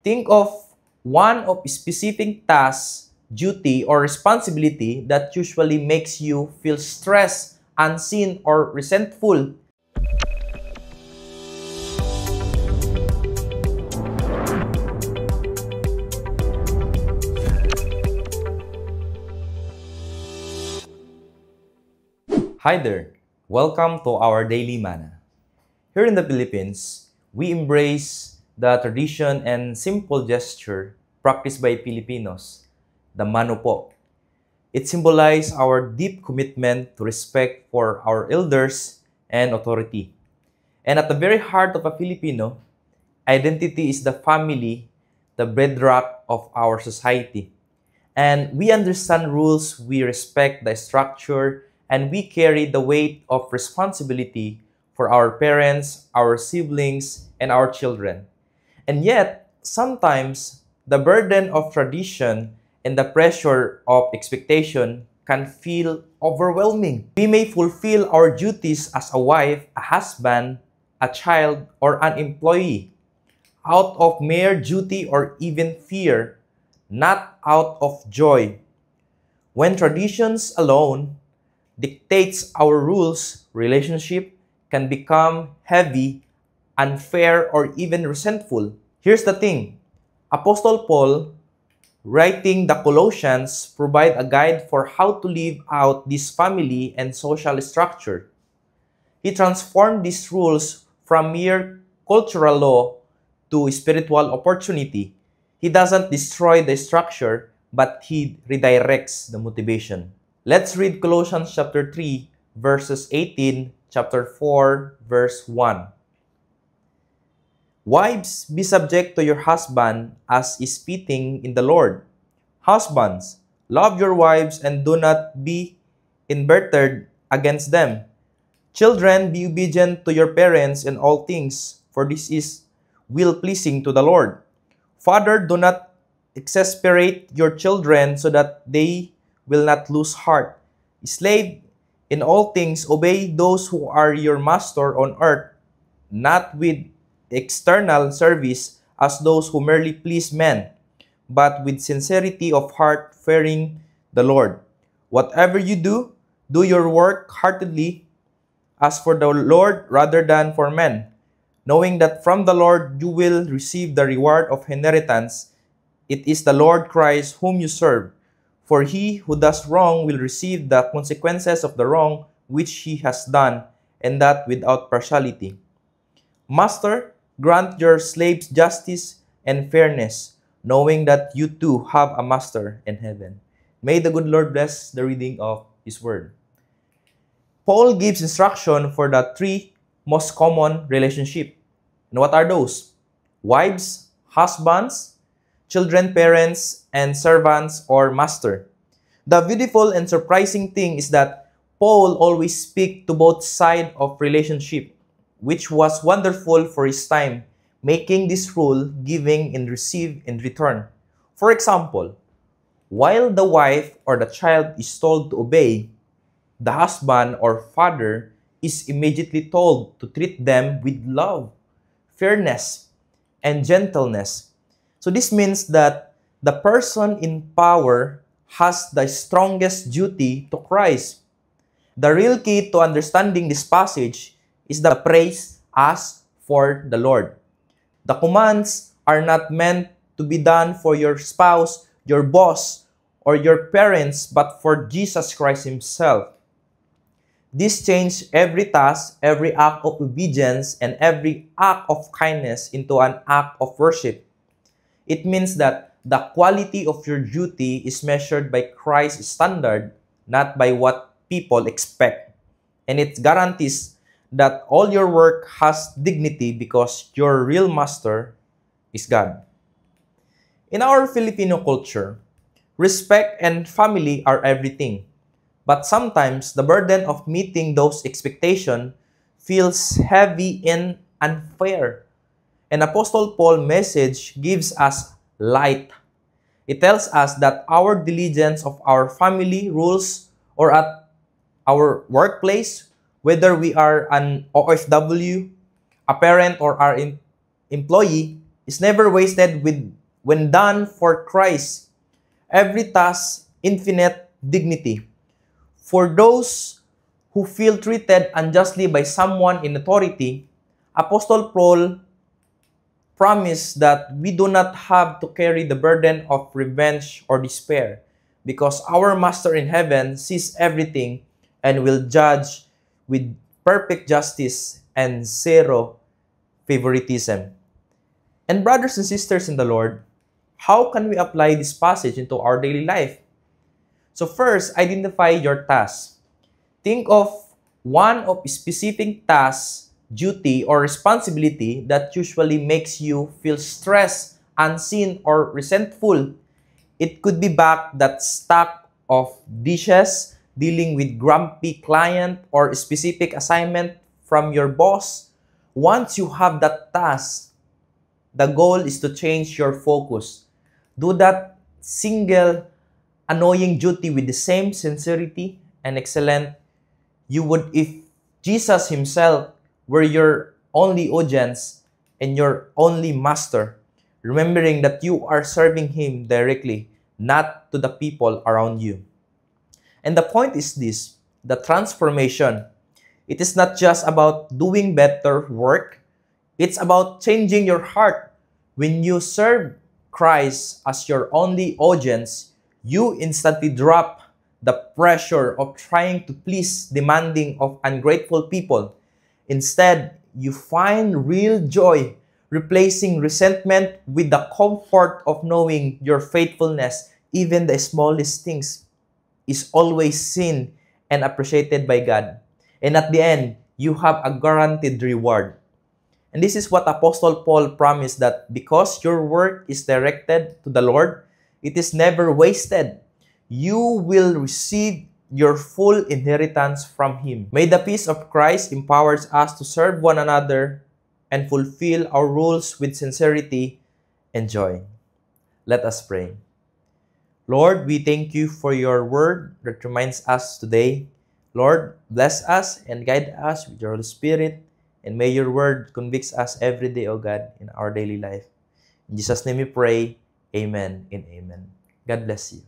Think of one of specific task, duty, or responsibility that usually makes you feel stressed, unseen, or resentful. Hi there! Welcome to our Daily Manna. Here in the Philippines, we embrace the tradition and simple gesture practiced by Filipinos, the mano po. It symbolizes our deep commitment to respect for our elders and authority. And at the very heart of a Filipino, identity is the family, the bedrock of our society. And we understand rules, we respect the structure, and we carry the weight of responsibility for our parents, our siblings, and our children. And yet, sometimes the burden of tradition and the pressure of expectation can feel overwhelming. We may fulfill our duties as a wife, a husband, a child, or an employee out of mere duty or even fear, not out of joy. When traditions alone dictates our rules, relationship can become heavy, unfair, or even resentful. Here's the thing. Apostle Paul, writing the Colossians, provide a guide for how to live out this family and social structure. He transformed these rules from mere cultural law to spiritual opportunity. He doesn't destroy the structure, but he redirects the motivation. Let's read Colossians chapter 3, verses 18, chapter 4, verse 1. Wives, be subject to your husband as is fitting in the Lord. Husbands, love your wives and do not be embittered against them. Children, be obedient to your parents in all things, for this is will-pleasing to the Lord. Father, do not exasperate your children so that they will not lose heart. Slave, in all things, obey those who are your master on earth, not with external service as those who merely please men, but with sincerity of heart, fearing the Lord. Whatever you do, do your work heartily, as for the Lord rather than for men, knowing that from the Lord you will receive the reward of inheritance. It is the Lord Christ whom you serve. For he who does wrong will receive the consequences of the wrong which he has done, and that without partiality. Master, grant your slaves justice and fairness, knowing that you too have a master in heaven. May the good Lord bless the reading of his word. Paul gives instruction for the three most common relationships. And what are those? Wives, husbands, children, parents, and servants or master. The beautiful and surprising thing is that Paul always speaks to both sides of relationship, which was wonderful for his time, making this rule giving and receive in return. For example, while the wife or the child is told to obey, the husband or father is immediately told to treat them with love, fairness, and gentleness. So this means that the person in power has the strongest duty to Christ. The real key to understanding this passage is the praise asked for the Lord. The commands are not meant to be done for your spouse, your boss, or your parents, but for Jesus Christ himself. This changed every task, every act of obedience, and every act of kindness into an act of worship. It means that the quality of your duty is measured by Christ's standard, not by what people expect. And it guarantees that all your work has dignity because your real master is God. In our Filipino culture, respect and family are everything. But sometimes the burden of meeting those expectations feels heavy and unfair. And Apostle Paul's message gives us light. It tells us that our diligence of our family rules or at our workplace, whether we are an OFW, a parent, or our employee, is never wasted when done for Christ. Every task, infinite dignity. For those who feel treated unjustly by someone in authority, Apostle Paul promised that we do not have to carry the burden of revenge or despair, because our Master in heaven sees everything and will judge with perfect justice and zero favoritism. And brothers and sisters in the Lord, how can we apply this passage into our daily life? So first, identify your task. Think of one of specific task, duty, or responsibility that usually makes you feel stressed, unseen, or resentful. It could be back that stack of dishes, dealing with grumpy client, or specific assignment from your boss. Once you have that task, the goal is to change your focus. Do that single annoying duty with the same sincerity and excellence you would if Jesus himself were your only audience and your only master, remembering that you are serving him directly, not to the people around you. And the point is this, the transformation. It is not just about doing better work, it's about changing your heart. When you serve Christ as your only audience, you instantly drop the pressure of trying to please demanding of ungrateful people. Instead, you find real joy, replacing resentment with the comfort of knowing your faithfulness, even the smallest things, is always seen and appreciated by God. And at the end, you have a guaranteed reward. And this is what Apostle Paul promised, that because your work is directed to the Lord, it is never wasted. You will receive your full inheritance from Him. May the peace of Christ empowers us to serve one another and fulfill our roles with sincerity and joy. Let us pray. Lord, we thank you for your word that reminds us today. Lord, bless us and guide us with your Holy Spirit, and may your word convict us every day, O God, in our daily life. In Jesus' name we pray, amen and amen. God bless you.